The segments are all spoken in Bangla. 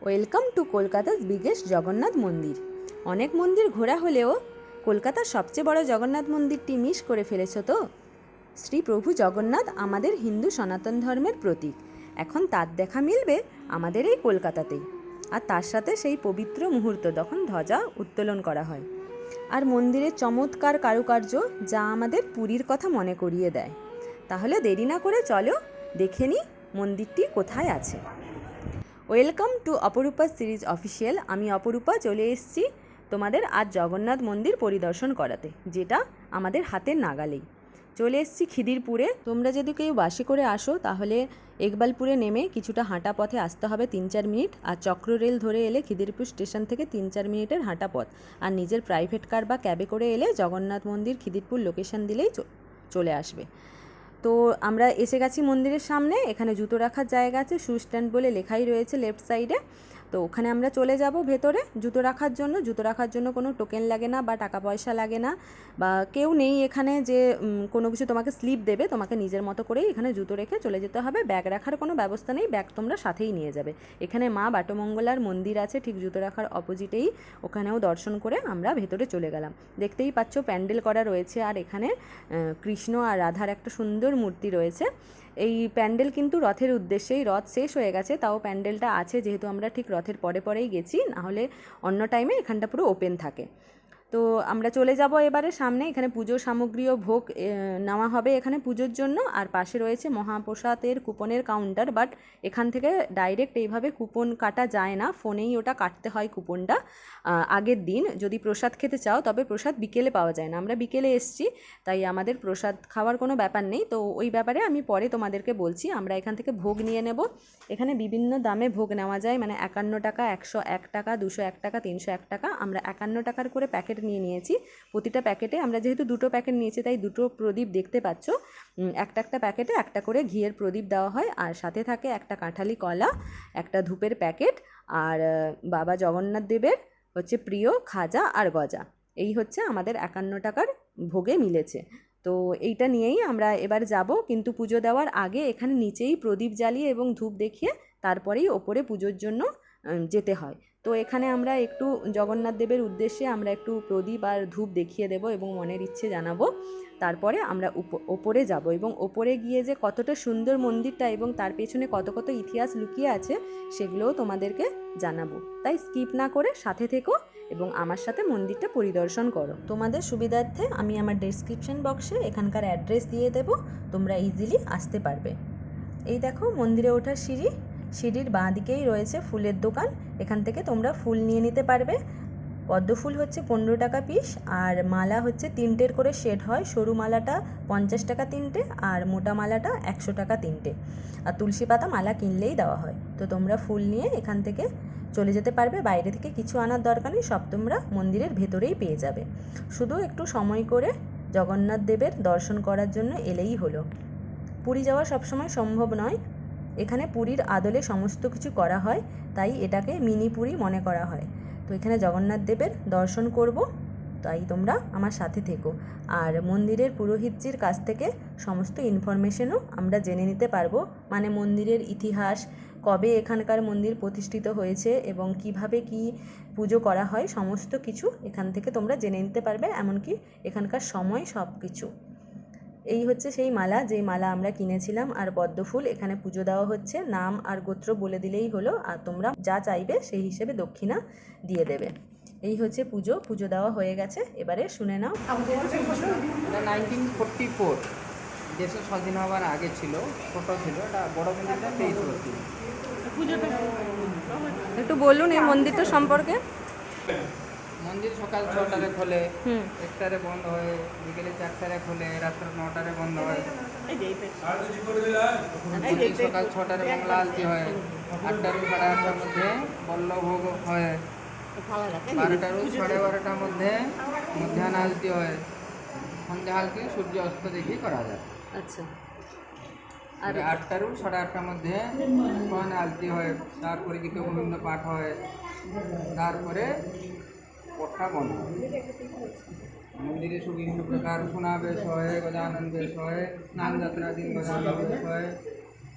ওয়েলকাম টু কলকাতার বিগেস্ট জগন্নাথ মন্দির। অনেক মন্দির ঘোরা হলেও কলকাতার সবচেয়ে বড় জগন্নাথ মন্দিরটি মিস করে ফেলেছ তো। শ্রী প্রভু জগন্নাথ আমাদের হিন্দু সনাতন ধর্মের প্রতীক। এখন তার দেখা মিলবে আমাদের এই কলকাতাতেই, আর তার সাথে সেই পবিত্র মুহূর্ত যখন ধ্বজা উত্তোলন করা হয়, আর মন্দিরের চমৎকার কারুকার্য যা আমাদের পুরীর কথা মনে করিয়ে দেয়। তাহলে দেরি না করে চলো দেখে নিই মন্দিরটি কোথায় আছে। ওয়েলকাম টু অপরূপা সিরিজ অফিসিয়াল। আমি অপরূপা চলে এসেছি তোমাদের আজ জগন্নাথ মন্দির পরিদর্শন করাতে, যেটা আমাদের হাতের নাগালেই। চলে এসেছি খিদিরপুরে। তোমরা যদি কেউ বাসে করে আসো তাহলে একবালপুরে নেমে কিছুটা হাঁটা পথে আসতে হবে 3-4 মিনিট, আর চক্র রেল ধরে এলে খিদিরপুর স্টেশন থেকে 3-4 মিনিটের হাঁটা পথ, আর নিজের প্রাইভেট কার বা ক্যাবে করে এলে জগন্নাথ মন্দির খিদিরপুর লোকেশন দিলেই চলে আসবে। তো আমরা এসে গেছি মন্দিরের সামনে। এখানে জুতো রাখার জায়গা আছে, শু স্ট্যান্ড বলে লেখাই রয়েছে লেফট সাইডে। তো ওখানে আমরা চলে যাব ভেতরে জুতো রাখার জন্য। জুতো রাখার জন্য কোনো টোকেন লাগে না বা টাকা পয়সা লাগে না, বা কেউ নেই এখানে যে কোনো কিছু তোমাকে স্লিপ দেবে। তোমাকে নিজের মতো করেই এখানে জুতো রেখে চলে যেতে হবে। ব্যাগ রাখার কোনো ব্যবস্থা নেই, ব্যাগ তোমরা সাথেই নিয়ে যাবে। এখানে মা বাটমঙ্গলার মন্দির আছে ঠিক জুতো রাখার অপোজিটেই, ওখানেও দর্শন করে আমরা ভেতরে চলে গেলাম। দেখতেই পাচ্ছ প্যান্ডেল করা রয়েছে, আর এখানে কৃষ্ণ আর রাধার একটা সুন্দর মূর্তি রয়েছে। এই প্যান্ডেল কিন্তু রথের উদ্দেশ্যেই, রথ শেষ হয়ে গেছে তাও প্যান্ডেলটা আছে, যেহেতু আমরা ঠিক রথের পরেই গেছি, নাহলে অন্য টাইমে এখানটা পুরো ওপেন থাকে। তো আমরা চলে যাব এবারে সামনে। এখানে পুজোর সামগ্রী ও ভোগ নেওয়া হবে এখানে পুজোর জন্য, আর পাশে রয়েছে মহাপ্রসাদের কুপনের কাউন্টার। বাট এখান থেকে ডাইরেক্ট এইভাবে কুপন কাটা যায় না, ফোনেই ওটা কাটতে হয় কুপনটা আগের দিন। যদি প্রসাদ খেতে চাও তবে প্রসাদ বিকেলে পাওয়া যায় না, আমরা বিকেলে এসছি তাই আমাদের প্রসাদ খাওয়ার কোনো ব্যাপার নেই। তো ওই ব্যাপারে আমি পরে তোমাদেরকে বলছি। আমরা এখান থেকে ভোগ নিয়ে নেব। এখানে বিভিন্ন দামে ভোগ নেওয়া যায়, মানে 51 টাকা, 101 টাকা, 201 টাকা, 301 টাকা। আমরা 51 টাকার করে প্যাকেট নিয়ে নিয়েছি। প্রতিটা প্যাকেটে আমরা যেহেতু 2টো প্যাকেট নিয়েছি তাই 2টো প্রদীপ দেখতে পাচ্ছ। একটা প্যাকেটে একটা করে ঘিয়ের প্রদীপ দেওয়া হয়, আর সাথে থাকে একটা কাঁঠালি কলা, একটা ধূপের প্যাকেট, আর বাবা জগন্নাথ দেবের হচ্ছে প্রিয় খাজা আর গজা। এই হচ্ছে আমাদের 51 টাকার ভোগে মিলেছে। তো এইটা নিয়েই আমরা এবার যাব, কিন্তু পুজো দেওয়ার আগে এখানে নিচেই প্রদীপ জ্বালিয়ে এবং ধূপ দেখিয়ে তারপরেই ওপরে পুজোর জন্য যেতে হয়। তো এখানে আমরা একটু জগন্নাথ দেবের উদ্দেশ্যে আমরা একটু প্রদীপ আর ধূপ দেখিয়ে দেব এবং মনের ইচ্ছে জানাবো। তারপরে আমরা ওপরে যাব, এবং ওপরে গিয়ে যে কতটা সুন্দর মন্দিরটা এবং তার পেছনে কত কত ইতিহাস লুকিয়ে আছে সেগুলোও তোমাদেরকে জানাবো। তাই স্কিপ না করে সাথে থেকো এবং আমার সাথে মন্দিরটা পরিদর্শন করো। তোমাদের সুবিধার্থে আমি আমার ডেসক্রিপশন বক্সে এখানকার অ্যাড্রেস দিয়ে দেবো, তোমরা ইজিলি আসতে পারবে। এই দেখো মন্দিরে ওঠার সিঁড়ি, সিঁড়ির বাঁ দিকেই রয়েছে ফুলের দোকান। এখান থেকে তোমরা ফুল নিয়ে নিতে পারবে। পদ্ম ফুল হচ্ছে 15 টাকা পিস, আর মালা হচ্ছে 3টের করে সেট হয়। সরু মালাটা 50 টাকা 3টে, আর মোটা মালাটা 100 টাকা 3টে। আর তুলসী পাতা মালা কিনলেই দেওয়া হয়। তো তোমরা ফুল নিয়ে এখান থেকে চলে যেতে পারবে, বাইরে থেকে কিছু আনার দরকার নেই, সব তোমরা মন্দিরের ভেতরেই পেয়ে যাবে। শুধু একটু সময় করে জগন্নাথ দেবের দর্শন করার জন্য এলেই হলো। পুরী যাওয়া সবসময় সম্ভব নয়, এখানে পুরীর আদলে সমস্ত কিছু করা হয়, তাই এটাকে মিনি পুরী মনে করা হয়। তো এখানে জগন্নাথ দেবের দর্শন করব, তাই তোমরা আমার সাথে থেকো। আর মন্দিরের পুরোহিতজির কাছ থেকে সমস্ত ইনফরমেশনও আমরা জেনে নিতে পারবো, মানে মন্দিরের ইতিহাস, কবে এখানকার মন্দির প্রতিষ্ঠিত হয়েছে এবং কিভাবে কি পুজো করা হয়, সমস্ত কিছু এখান থেকে তোমরা জেনে নিতে পারবে, এমনকি এখানকার সময় সব কিছু। এই হচ্ছে সেই মালা, যেই মালা আমরা কিনেছিলাম। আর পদ্ম ফুল, এখানে পুজো দেওয়া হচ্ছে, নাম আর গোত্র বলে দিলেই হলো, আর তোমরা যা চাইবে সেই হিসেবে দক্ষিণা দিয়ে দেবে। এই হচ্ছে পুজো দেওয়া হয়ে গেছে, এবারে শুনে নাও। 1944 দেশের স্বাধীন হওয়ার আগে ছিল, ছোট ছিল, এটা বড় মন্দিরটা 23 পুজোটা একটু বলুন এই মন্দিরটা সম্পর্কে। মন্দির সকাল 6টারে খোলে, 1টারে বন্ধ হয়, বিকেলে 4টারে খোলে, রাত্র 9টারে বন্ধ হয়। মন্দির সকাল 6টারে মঙ্গলা আলতি হয়, 8টার 8:30টার মধ্যে বল্লভোগ হয়, 12টার 12:30টার মধ্যে মধ্যাহ্ন আলতি হয়, সন্ধ্যা আলতি সূর্য অস্ত দেখেই করা যায়। আচ্ছা, আর 8টার 8:30টার মধ্যে শয়ন আলতি হয়, তারপরে গীত গোবিন্দ পাঠ হয়, তারপরে পট্টা বন্ধ হয়। মন্দিরে বিভিন্ন প্রকার সমাবেশ হয়, গজানন বেশ হয়, স্নান যাত্রা দিন গজানন বেশ হয়,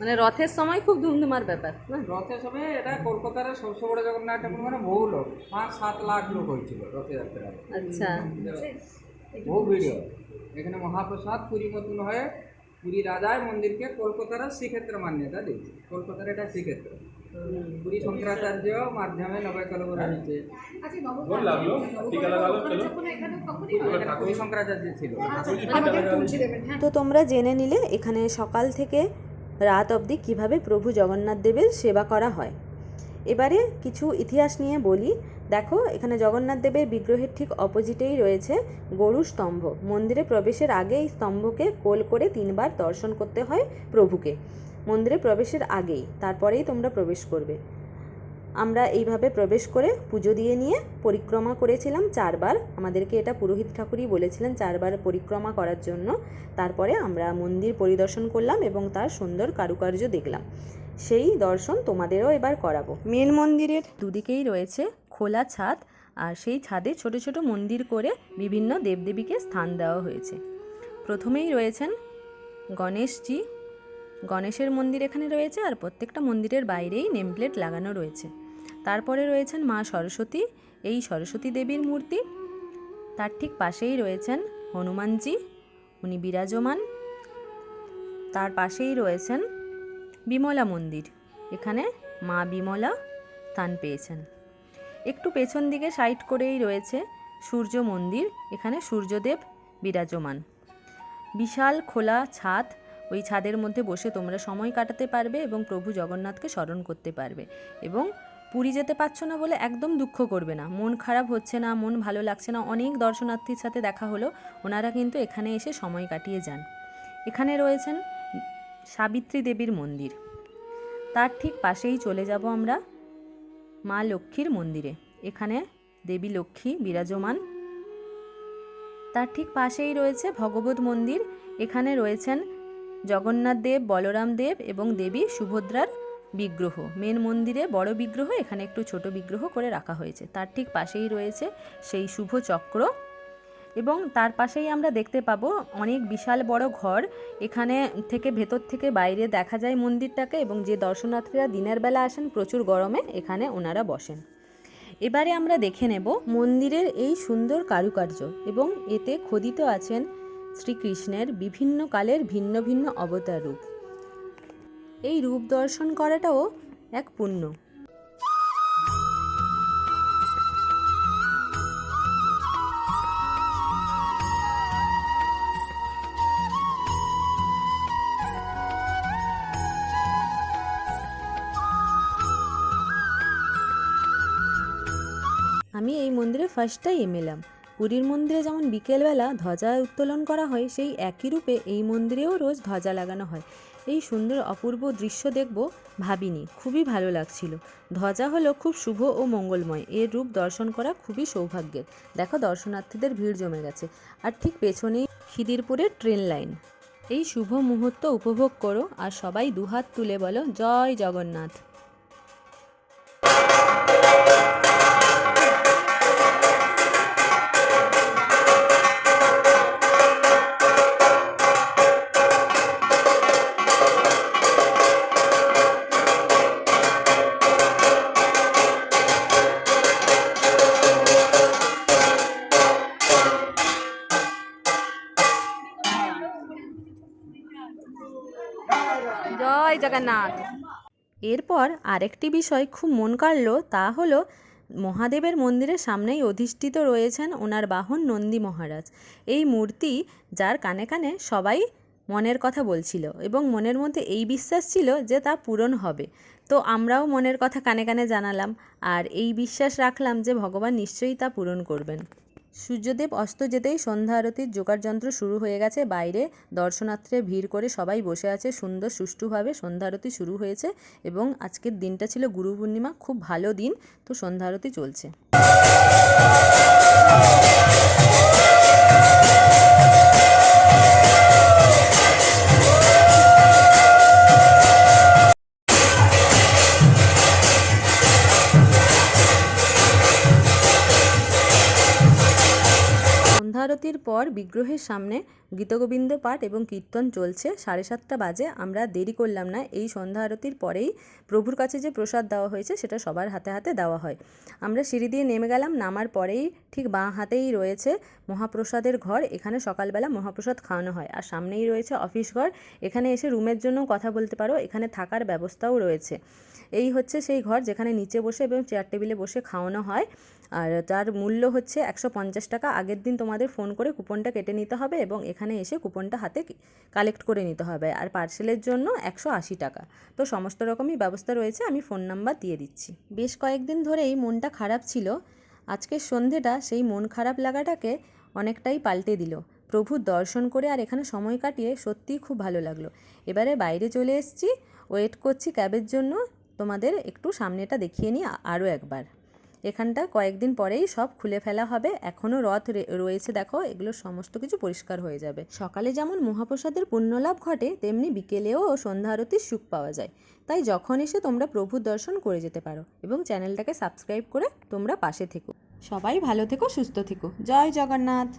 মানে রথের সময় খুব ধুমধুমার ব্যাপার না? রথের সময় এটা কলকাতার সবচেয়ে বড় জগন্নাথ ঠাকুর, মানে বহু লোক, 5-7 লাখ লোক হয়েছিল রথযাত্রায়। আচ্ছা, বহু ভিড় হয়। এখানে মহাপ্রসাদ পুরী মতন হয়ে পুরী রাজায় মন্দিরকে কলকাতার শ্রীক্ষেত্র মান্যতা দিয়েছে। কলকাতার এটা শ্রীক্ষেত্র, পুরী শঙ্করাচার্য মাধ্যমে নবকলবর হয়েছে। এখানে পুরী শঙ্করাচার্য ছিল। তো তোমরা জেনে নিলে এখানে সকাল থেকে রাত অবধি কিভাবে প্রভু জগন্নাথ দেবের সেবা করা হয়। এবারে কিছু ইতিহাস নিয়ে বলি। দেখো, এখানে জগন্নাথ দেবের বিগ্রহের ঠিক অপোজিটেই রয়েছে গরু স্তম্ভ। মন্দিরে প্রবেশের আগে এই স্তম্ভকে কোল করে 3 বার দর্শন করতে হয় প্রভুকে। মন্দিরে প্রবেশের আগেই, তারপরেই তোমরা প্রবেশ করবে। আমরা এইভাবে প্রবেশ করে পুজো দিয়ে নিয়ে পরিক্রমা করেছিলাম 4 বার। আমাদেরকে এটা পুরোহিত ঠাকুরই বলেছিলেন 4 বার পরিক্রমা করার জন্য। তারপরে আমরা মন্দির পরিদর্শন করলাম এবং তার সুন্দর কারুকার্য দেখলাম। সেই দর্শন তোমাদেরও এবার করাবো। মেন মন্দিরের দুদিকেই রয়েছে খোলা ছাদ, আর সেই ছাদে ছোট ছোট মন্দির করে বিভিন্ন দেবদেবীকে স্থান দেওয়া হয়েছে। প্রথমেই রয়েছেন গণেশজি। গণেশের মন্দির এখানে রয়েছে, আর প্রত্যেকটা মন্দিরের বাইরেই নেমপ্লেট লাগানো রয়েছে। তারপরে রয়েছেন মা সরস্বতী, এই সরস্বতী দেবীর মূর্তি। তার ঠিক পাশেই রয়েছেন হনুমানজি, উনি বিরাজমান। তার পাশেই রয়েছেন বিমলা মন্দির, এখানে মা বিমলা স্থান পেয়েছেন। একটু পেছন দিকে সাইড করেই রয়েছে সূর্য মন্দির, এখানে সূর্যদেব বিরাজমান। বিশাল খোলা ছাদ, ওই ছাদের মধ্যে বসে তোমরা সময় কাটাতে পারবে এবং প্রভু জগন্নাথকে স্মরণ করতে পারবে। এবং পুরী যেতে পারছো না বলে একদম দুঃখ করবে না, মন খারাপ হচ্ছে না, মন ভালো লাগছে না। অনেক দর্শনার্থীর সাথে দেখা হলো, ওনারা কিন্তু এখানে এসে সময় কাটিয়ে যান। এখানে রয়েছেন সাবিত্রী দেবীর মন্দির। তার ঠিক পাশেই চলে যাব আমরা মা লক্ষ্মীর মন্দিরে, এখানে দেবী লক্ষ্মী বিরাজমান। তার ঠিক পাশেই রয়েছে ভগবত মন্দির, এখানে রয়েছেন জগন্নাথ দেব, বলরাম দেব এবং দেবী সুভদ্রার বিগ্রহ। মেন মন্দিরে বড় বিগ্রহ, এখানে একটু ছোট বিগ্রহ করে রাখা হয়েছে। তার ঠিক পাশেই রয়েছে সেই শুভ চক্র, এবং তার পাশেই আমরা দেখতে পাবো অনেক বিশাল বড় ঘর। এখানে থেকে ভেতর থেকে বাইরে দেখা যায় মন্দিরটাকে, এবং যে দর্শনার্থীরা দিনের বেলা আসেন প্রচুর গরমে এখানে ওনারা বসেন। এবারে আমরা দেখে নেব মন্দিরের এই সুন্দর কারুকার্য, এবং এতে খোদিত আছেন শ্রীকৃষ্ণের বিভিন্ন কালের ভিন্ন ভিন্ন অবতার রূপ। এই রূপ দর্শন করাটাও এক পুণ্য। আমি এই মন্দিরে ফার্স্ট টাইম এলাম। পুরীর মন্দিরে যেমন বিকেলবেলা ধ্বজা উত্তোলন করা হয়, সেই একই রূপে এই মন্দিরেও রোজ ধ্বজা লাগানো হয়। এই সুন্দর অপূর্ব দৃশ্য দেখব ভাবিনি, খুবই ভালো লাগছিল। ধ্বজা হলো খুব শুভ ও মঙ্গলময়, এর রূপ দর্শন করা খুবই সৌভাগ্যের। দেখো দর্শনার্থীদের ভিড় জমে গেছে, আর ঠিক পেছনেই খিদিরপুরের ট্রেন লাইন। এই শুভ মুহূর্ত উপভোগ করো, আর সবাই দুহাত তুলে বলো জয় জগন্নাথ। জয় জগন্নাথ। এরপর আরেকটি বিষয় খুব মন কাড়ল, তা হলো মহাদেবের মন্দিরের সামনেই অধিষ্ঠিত রয়েছেন ওনার বাহন নন্দী মহারাজ। এই মূর্তি, যার কানে কানে সবাই মনের কথা বলছিল এবং মনের মধ্যে এই বিশ্বাস ছিল যে তা পূরণ হবে। তো আমরাও মনের কথা কানে কানে জানালাম, আর এই বিশ্বাস রাখলাম যে ভগবান নিশ্চয়ই তা পূরণ করবেন। সূর্যদেব অস্ত যেতেই সন্ধ্যা আরতির যোগাড়যন্ত্র শুরু হয়ে গেছে। বাইরে দর্শনার্থীরা ভিড় করে সবাই বসে আছে, সুন্দর সুষ্ঠুভাবে সন্ধ্যা আরতি শুরু হয়েছে। এবং আজকের দিনটা ছিল গুরু পূর্ণিমা, খুব ভালো দিন। তো সন্ধ্যা আরতি চলছে। সন্ধ্যা আরতির পর বিগ্রহের সামনে গীতগোবিন্দ পাঠ এবং কীর্তন চলছে। 7:30 বাজে। আমরা দেরি করলাম না। এই সন্ধ্যা আরতির পরেই প্রভুর কাছে যে প্রসাদ দেওয়া হয়েছে সেটা সবার হাতে হাতে দেওয়া হয়। আমরা সিঁড়ি দিয়ে নেমে গেলাম। নামার পরেই ঠিক বাঁ হাতেই রয়েছে মহাপ্রসাদের ঘর। এখানে সকালবেলা মহাপ্রসাদ খাওয়ানো হয়। আর সামনেই রয়েছে অফিস ঘর। এখানে এসে রুমের জন্য কথা বলতে পারো। এখানে থাকার ব্যবস্থাও রয়েছে। এই হচ্ছে সেই ঘর যেখানে নিচে বসে এবং চেয়ার টেবিলে বসে খাওয়ানো হয়। আর তার মূল্য হচ্ছে 150 টাকা। আগের দিন তোমাদের ফোন করে কুপনটা কেটে নিতে হবে এবং এখানে এসে কুপনটা হাতে কালেক্ট করে নিতে হবে। আর পার্সেলের জন্য 180 টাকা। তো সমস্ত রকমই ব্যবস্থা রয়েছে। আমি ফোন নাম্বার দিয়ে দিচ্ছি। বেশ কয়েকদিন ধরেই মনটা খারাপ ছিল। আজকের সন্ধেটা সেই মন খারাপ লাগাটাকে অনেকটাই পাল্টে দিল। প্রভুর দর্শন করে আর এখানে সময় কাটিয়ে সত্যিই খুব ভালো লাগলো। এবারে বাইরে চলে এসেছি, ওয়েট করছি ক্যাবের জন্য। তোমাদের একটু সামনেটা দেখিয়ে নিই আরও একবার। এখানটা কয়েকদিন পরেই সব খুলে ফেলা হবে। এখনও রথ রয়েছে, দেখো এগুলো সমস্ত কিছু পরিষ্কার হয়ে যাবে। সকালে যেমন মহাপ্রসাদের পুণ্যলাভ ঘটে, তেমনি বিকেলেও সন্ধ্যা আরতির সুখ পাওয়া যায়। তাই যখন এসে তোমরা প্রভুর দর্শন করে যেতে পারো এবং চ্যানেলটাকে সাবস্ক্রাইব করে তোমরা পাশে থেকো। সবাই ভালো থেকো, সুস্থ থেকো। জয় জগন্নাথ।